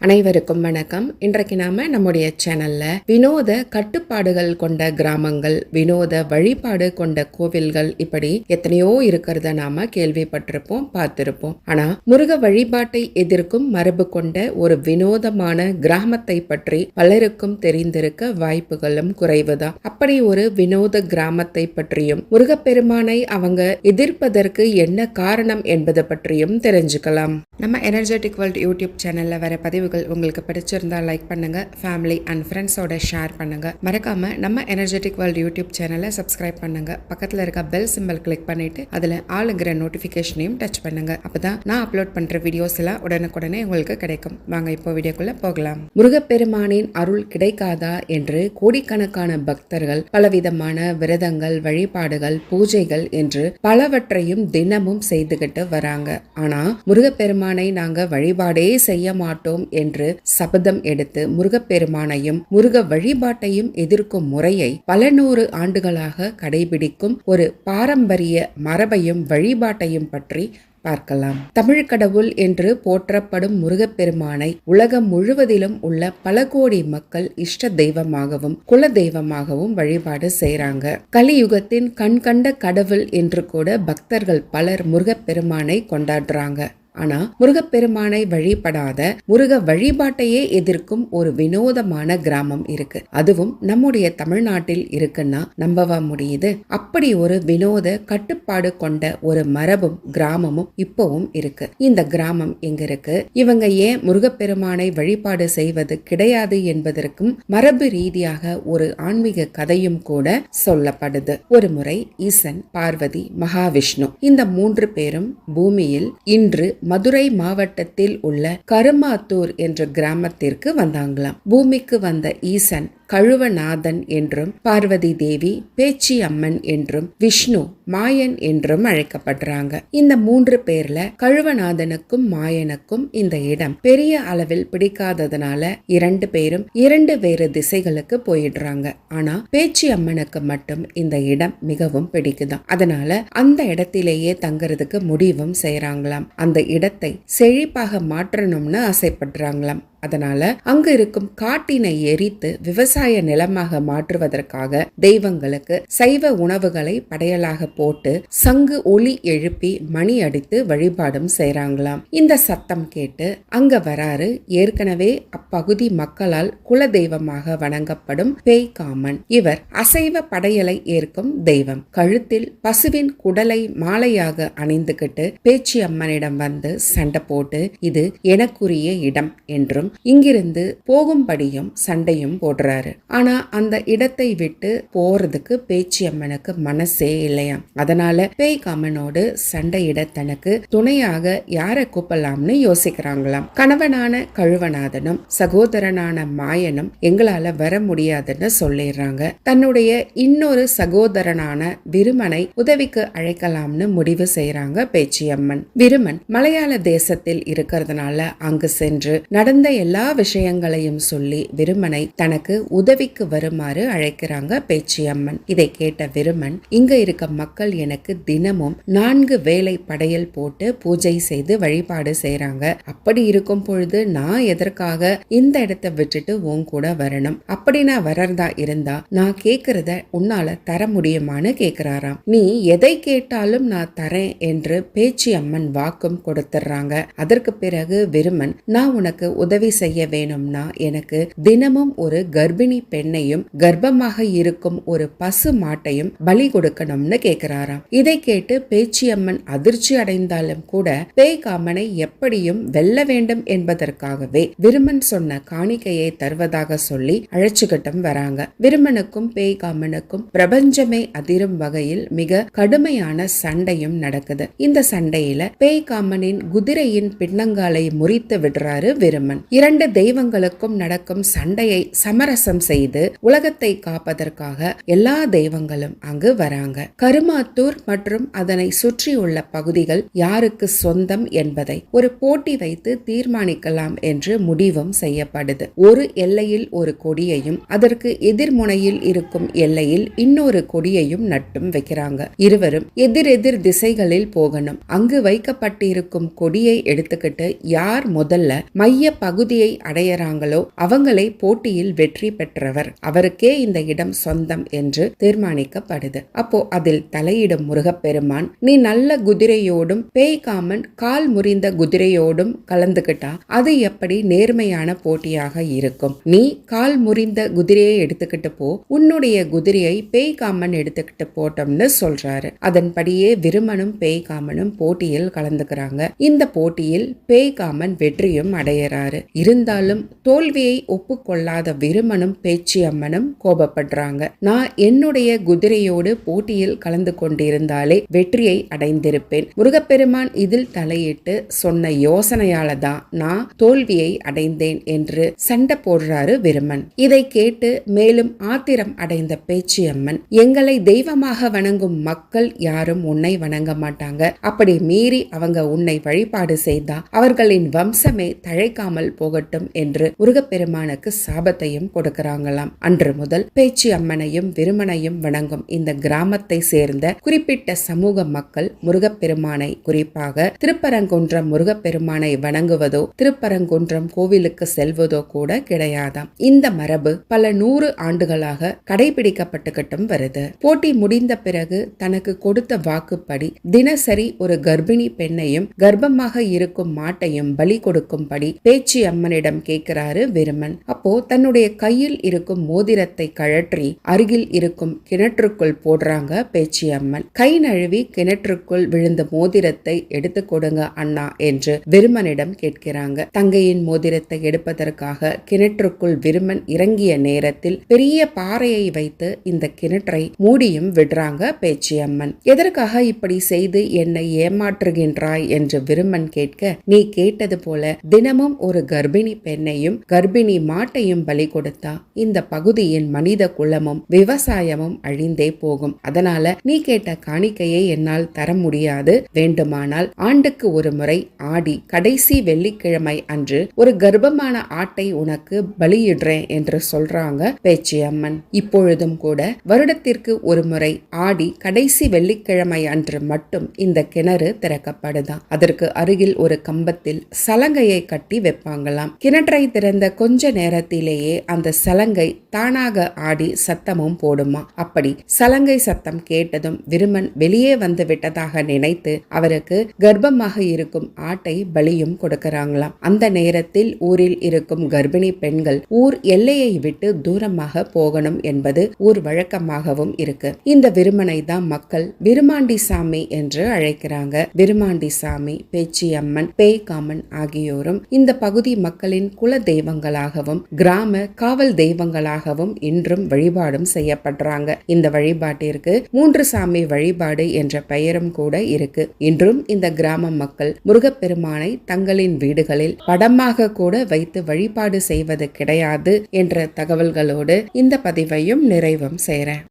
அனைவருக்கும் வணக்கம். இன்றைக்கு நாம நம்முடைய சேனல்ல வினோத கட்டுப்பாடுகள் கொண்ட கிராமங்கள், வினோத வழிபாடு கொண்ட கோவில்கள், இப்படி எத்தனையோ இருக்கிறத நாம கேள்விப்பட்டிருப்போம், பார்த்திருப்போம். ஆனா முருக வழிபாட்டை எதிர்க்கும் மரபு கொண்ட ஒரு வினோதமான கிராமத்தை பற்றி பலருக்கும் தெரிந்திருக்க வாய்ப்புகளும் குறைவுதான். அப்படி ஒரு வினோத கிராமத்தை பற்றியும் முருகப்பெருமானை அவங்க எதிர்ப்பதற்கு என்ன காரணம் என்பது பற்றியும் தெரிஞ்சுக்கலாம். நம்ம எனர்ஜெட்டிக் வேர்ல்ட் யூடியூப் சேனல்ல வர பதிவுகள் உங்களுக்கு பிடிச்சிருந்தா லைக் பண்ணுங்க, ஃபேமிலி அண்ட் ஃப்ரெண்ட்ஸோட ஷேர் பண்ணுங்க. மறக்காம நம்ம எனர்ஜெட்டிக் வேர்ல்ட் யூடியூப் சேனலை சப்ஸ்கிரைப் பண்ணுங்க. பக்கத்துல இருக்க பெல் சிம்பல் கிளிக் பண்ணிட்டு அதுல ஆளுங்கிற நோட்டிபிகேஷனையும் டச் பண்ணுங்க. அப்பதான் நான் அப்லோட் பண்ற வீடியோஸ் எல்லாம் உடனுக்குடனே உங்களுக்கு கிடைக்கும். வாங்க இப்போ வீடியோக்குள்ள போகலாம். முருகப்பெருமானின் அருள் கிடைக்காதா என்று கோடிக்கணக்கான பக்தர்கள் பலவிதமான விரதங்கள், வழிபாடுகள், பூஜைகள் என்று பலவற்றையும் தினமும் செய்துகிட்டு வராங்க. ஆனா முருகப்பெருமானை நாங்க வழிபாடே செய்ய மாட்டோம் என்று சபதம் எடுத்து முருகப்பெருமானையும் முருக வழிபாட்டையும் எதிர்க்கும் முறையை பல நூறு ஆண்டுகளாக கடைபிடிக்கும் ஒரு பாரம்பரிய மரபையும் வழிபாட்டையும் பற்றி பார்க்கலாம். தமிழ் கடவுள் என்று போற்றப்படும் முருகப்பெருமானை உலகம் முழுவதிலும் உள்ள பல கோடி மக்கள் இஷ்ட தெய்வமாகவும் குல தெய்வமாகவும் வழிபாடு செய்றாங்க. கலியுகத்தின் கண்கண்ட கடவுள் என்று கூட பக்தர்கள் பலர் முருகப்பெருமானை கொண்டாடுறாங்க. ஆனா முருகப்பெருமானை வழிபடாத முருக வழிபாட்டையே எதிர்க்கும் ஒரு வினோதமான கிராமம் இருக்கு. அதுவும் நம்முடைய தமிழ்நாட்டில் இருக்குன்னா நம்பவா முடியுது? அப்படி ஒரு வினோத கட்டுப்பாடு கொண்ட ஒரு மரபும் கிராமமும் இப்பவும் இருக்கு. இந்த கிராமம் எங்க இருக்கு? இவங்க ஏன் முருகப்பெருமானை வழிபாடு செய்வது கிடையாது என்பதற்கும் மரபு ரீதியாக ஒரு ஆன்மீக கதையும் கூட சொல்லப்படுது. ஒரு முறை ஈசன், பார்வதி, மகாவிஷ்ணு இந்த மூன்று பேரும் பூமியில் இன்று மதுரை மாவட்டத்தில் உள்ள கருமாத்தூர் என்ற கிராமத்திற்கு வந்தாங்களாம். பூமிக்கு வந்த ஈசன் கழுவநாதன் என்றும், பார்வதி தேவி பேச்சி அம்மன் என்றும், விஷ்ணு மாயன் என்றும் அழைக்கப்படுறாங்க. இந்த மூன்று பேர்ல கழுவநாதனுக்கும் மாயனுக்கும் இந்த இடம் பெரிய அளவில் பிடிக்காததுனால இரண்டு பேரும் இரண்டு வேறு திசைகளுக்கு போயிடுறாங்க. ஆனா பேச்சி அம்மனுக்கு மட்டும் இந்த இடம் மிகவும் பிடிக்குதாம். அதனால அந்த இடத்திலேயே தங்கறதுக்கு முடிவும் செய்யறாங்களாம். அந்த இடத்தை செழிப்பாக மாற்றணும்னு ஆசைப்படுறாங்களாம். அதனால அங்க இருக்கும் காட்டினை எரித்து விவசாய நிலமாக மாற்றுவதற்காக தெய்வங்களுக்கு சைவ உணவுகளை படையலாக போட்டு சங்கு ஒலி எழுப்பி மணி அடித்து வழிபாடும் செய்றாங்களாம். இந்த சத்தம் கேட்டு அங்க வராரு ஏற்கனவே அப்பகுதி மக்களால் குல தெய்வமாக வணங்கப்படும் பேய்காமன். இவர் அசைவ படையலை ஏற்கும் தெய்வம். கழுத்தில் பசுவின் குடலை மாலையாக அணிந்துகிட்டு பேச்சி அம்மனிடம் வந்து சண்டை போட்டு இது எனக்குரிய இடம் என்றும் இங்கிருந்து போகும்படியும் சண்டையும் போடுறாரு. ஆனா அந்த இடத்தை விட்டு போறதுக்கு பேச்சி அம்மனுக்கு மனசே இல்லையாம். அதனால பேய்காமனோடு சண்டையிட தனக்கு துணையாக யாரை கூப்பிடலாம்னு யோசிக்கிறாங்களாம். கணவனான கழுவநாதனும் சகோதரனான மாயனும் எங்களால வர முடியாதுன்னு சொல்லிடுறாங்க. தன்னுடைய இன்னொரு சகோதரனான விருமனை உதவிக்கு அழைக்கலாம்னு முடிவு செய்யறாங்க பேச்சி அம்மன். விருமன் மலையாள தேசத்தில் இருக்கிறதுனால அங்கு சென்று நடந்த எல்லா விஷயங்களையும் சொல்லி விருமனை தனக்கு உதவிக்கு வருமாறு அழைக்கிறாங்க பேச்சி அம்மன். இதை கேட்ட விருமன், இங்க இருக்க மக்கள் எனக்கு தினமும் 4 வேளை படையல் போட்டு பூஜை செய்து வழிபாடு செய்யறாங்க. அப்படி இருக்கும் பொழுது நான் எதற்காக இந்த இடத்தை விட்டுட்டு உன் கூட வரணும்? அப்படி நான் வரறதா இருந்தா நான் கேக்குறத உன்னால தர முடியுமான்னு கேக்குறாராம். நீ எதை கேட்டாலும் நான் தரேன் என்று பேச்சி அம்மன் வாக்கும் கொடுத்துறாங்க. அதற்கு பிறகு விருமன், நான் உனக்கு உதவி செய்ய வேணும்னா எனக்கு தினமும் ஒரு கர்ப்பிணி பெண்ணையும் கர்ப்பமாக இருக்கும் ஒரு பசு மாட்டையும் பலி கொடுக்கணும்னு கேக்குறாராம். இதை கேட்டு பேச்சி அம்மன் அதிர்ச்சி அடைந்தாலும் கூட பேய்காமனை எப்படியும் வெல்ல வேண்டும் என்பதற்காகவே விருமன் சொன்ன காணிக்கையை தருவதாக சொல்லி அழைச்சுக்கிட்டும் வராங்க. விருமனுக்கும் பேய்காமனுக்கும் பிரபஞ்சமே அதிரும் வகையில் மிக கடுமையான சண்டையும் நடக்குது. இந்த சண்டையில பேய்காமனின் குதிரையின் பின்னங்காலை முறித்து விடுறாரு விருமன். இரண்டு தெய்வங்களுக்கும் நடக்கும் சண்டையை சமரசம் செய்து உலகத்தை காப்பதற்காக எல்லா தெய்வங்களும் அங்கு வராங்க. கருமாத்தூர் மற்றும் அதனை சுற்றியுள்ள பகுதிகள் யாருக்கு சொந்தம் என்பதை ஒரு போட்டி வைத்து தீர்மானிக்கலாம் என்று முடிவும் செய்யப்படுது. ஒரு எல்லையில் ஒரு கொடியையும் அதற்கு எதிர்முனையில் இருக்கும் எல்லையில் இன்னொரு கொடியையும் நட்டும் வைக்கிறாங்க. இருவரும் எதிரெதிர் திசைகளில் போகணும். அங்கு வைக்கப்பட்டிருக்கும் கொடியை எடுத்துக்கிட்டு யார் முதல்ல மைய பகுதி தகுதியை அடையறாங்களோ அவங்களே போட்டியில் வெற்றி பெற்றவர், அவருக்கே இந்த இடம் சொந்தம் என்று தீர்மானிக்கப்படுது. அப்போ அதில் தலையிடும் முருகப்பெருமான், நீ நல்ல குதிரையோடும் பேய்காமன் கால் முறிந்த குதிரையோடும் கலந்துகிட்டா அது எப்படி நேர்மையான போட்டியாக இருக்கும்? நீ கால் முறிந்த குதிரையை எடுத்துக்கிட்டு போ, உன்னுடைய குதிரையை பேய்காமன் எடுத்துக்கிட்டு போட்டோம்னு சொல்றாரு. அதன்படியே விருமனும் பேய்காமனும் போட்டியில் கலந்துக்கிறாங்க. இந்த போட்டியில் பேய்காமன் வெற்றியும் அடையறாரு. இருந்தாலும் தோல்வியை ஒப்புக்கொள்ளாத விருமனும் பேச்சியம்மனும் கோபப்படுறாங்க. நான் என்னுடைய குதிரையோடு போட்டியில் கலந்து கொண்டிருந்தாலே வெற்றியை அடைந்திருப்பேன். முருகப்பெருமான் இதில் தலையிட்டு சொன்ன யோசனையால தான் நான் தோல்வியை அடைந்தேன் என்று சண்டை போடுறாரு விருமன். இதை கேட்டு மேலும் ஆத்திரம் அடைந்த பேச்சியம்மன், எங்களை தெய்வமாக வணங்கும் மக்கள் யாரும் உன்னை வணங்க மாட்டாங்க, அப்படி மீறி அவங்க உன்னை வழிபாடு செய்தா அவர்களின் வம்சமே தழைக்காமல் போகட்டும் என்று முருகப்பெருமானுக்கு சாபத்தையும் கொடுக்கிறாங்களாம். அன்று முதல் பேச்சி அம்மனையும் விருமனையும் வணங்கும் இந்த கிராமத்தை சேர்ந்த குறிப்பிட்ட சமூக மக்கள் முருகப்பெருமானை, குறிப்பாக திருப்பரங்குன்றம் முருகப்பெருமானை வணங்குவதோ திருப்பரங்குன்றம் கோவிலுக்கு செல்வதோ கூட கிடையாதாம். இந்த மரபு பல 100 ஆண்டுகளாக கடைபிடிக்கப்பட்டுக்கிட்டும் வருது. போட்டி முடிந்த பிறகு தனக்கு கொடுத்த வாக்குப்படி தினசரி ஒரு கர்ப்பிணி பெண்ணையும் கர்ப்பமாக இருக்கும் மாட்டையும் பலி கொடுக்கும்படி பேச்சி அம்மனிடம் கேட்கிறாரு விருமன். அப்போ தன்னுடைய கையில் இருக்கும் மோதிரத்தை கழற்றி அருகில் இருக்கும் கிணற்றுக்குள் போடுறாங்க பேச்சி அம்மன். கை நழுவி கிணற்றுக்குள் விழுந்த மோதிரத்தை எடுத்து கொடுங்க அண்ணா என்று விருமனிடம் கேட்கிறாங்க. தங்கையின் மோதிரத்தை எடுப்பதற்காக கிணற்றுக்குள் விருமன் இறங்கிய நேரத்தில் பெரிய பாறையை வைத்து இந்த கிணற்றை மூடியும் விடுறாங்க பேச்சி அம்மன். எதற்காக இப்படி செய்து என்னை ஏமாற்றுகின்றாய் என்று விருமன் கேட்க, நீ கேட்டது போல தினமும் ஒரு கர்ப்பிணி பெண்ணையும் கர்ப்பிணி மாட்டையும் பலி கொடுத்தா இந்த பகுதியின் மனித குலமும் விவசாயமும் அழிந்தே போகும். அதனால நீ கேட்ட காணிக்கையை என்னால் தர முடியாது. வேண்டுமானால் ஆண்டுக்கு ஒரு முறை ஆடி கடைசி வெள்ளிக்கிழமை அன்று ஒரு கர்ப்பமான ஆட்டை உனக்கு பலியிடுறேன் என்று சொல்றாங்க பேச்சி அம்மன். இப்பொழுதும் கூட வருடத்திற்கு ஒரு முறை ஆடி கடைசி வெள்ளிக்கிழமை அன்று மட்டும் இந்த கிணறு திறக்கப்படுதாம். அதற்கு அருகில் ஒரு கம்பத்தில் சலங்கையை கட்டி வைப்பாங்களாம். கிணற்றை திறந்த கொஞ்ச நேரத்திலேயே அந்த சலங்கை தானாக ஆடி சத்தமும் போடுமா. அப்படி சலங்கை சத்தம் கேட்டதும் விருமன் வெளியே வந்து விட்டதாக நினைத்து அவருக்கு கர்ப்பமாக இருக்கும் ஆட்டை பலியும் கொடுக்கறாங்களாம். அந்த நேரத்தில் ஊரில் இருக்கும் கர்ப்பிணி பெண்கள் ஊர் எல்லையை விட்டு தூரமாக போகணும் என்பது ஊர் வழக்கமாகவும் இருக்கு. இந்த விருமனை தான் மக்கள் விருமாண்டி சாமி என்று அழைக்கிறாங்க. விருமாண்டி சாமி, பேச்சி அம்மன், பேய்காமன் ஆகியோரும் இந்த பகுதி மக்களின் குல தெய்வங்களாகவும் கிராம காவல் தெய்வங்களாகவும் இன்றும் வழிபாடும் செய்யப்படுறாங்க. இந்த வழிபாட்டிற்கு 3 சாமி வழிபாடு என்ற பெயரும் கூட இருக்கு. இன்றும் இந்த கிராம மக்கள் முருகப்பெருமானை தங்களின் வீடுகளில் படமாக கூட வைத்து வழிபாடு செய்வது கிடையாது என்ற தகவல்களோடு இந்த பதிவையும் நிறைவும் செய்றேன்.